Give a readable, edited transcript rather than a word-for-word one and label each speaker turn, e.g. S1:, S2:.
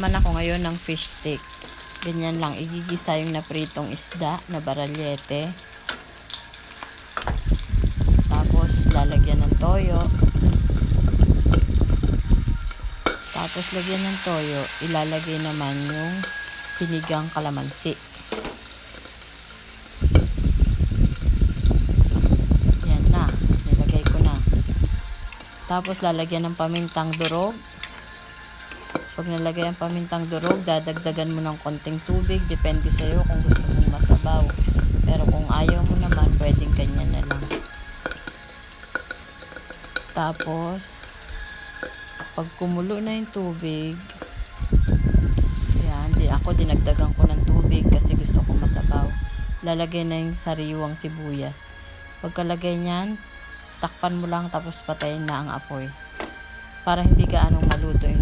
S1: naman ako ngayon ng fish stick. Ganyan lang, igigisa yung napritong isda na baralyete. Tapos lalagyan ng toyo. Tapos lagyan ng toyo, ilalagay naman yung pinigang kalamansi. Yan na, nilagay ko na. Tapos lalagyan ng pamintang durog. Pag nalagay ang pamintang durog, dadagdagan mo ng konting tubig. Depende sa'yo kung gusto mong masabaw. Pero kung ayaw mo naman, pwedeng ganyan na lang. Tapos, pag kumulo na yung tubig, yan, dinagdagan ko ng tubig kasi gusto ko masabaw. Lalagay na yung sariwang sibuyas. Pagkalagay niyan, takpan mo lang tapos patayin na ang apoy. Para hindi gaanong maluto yung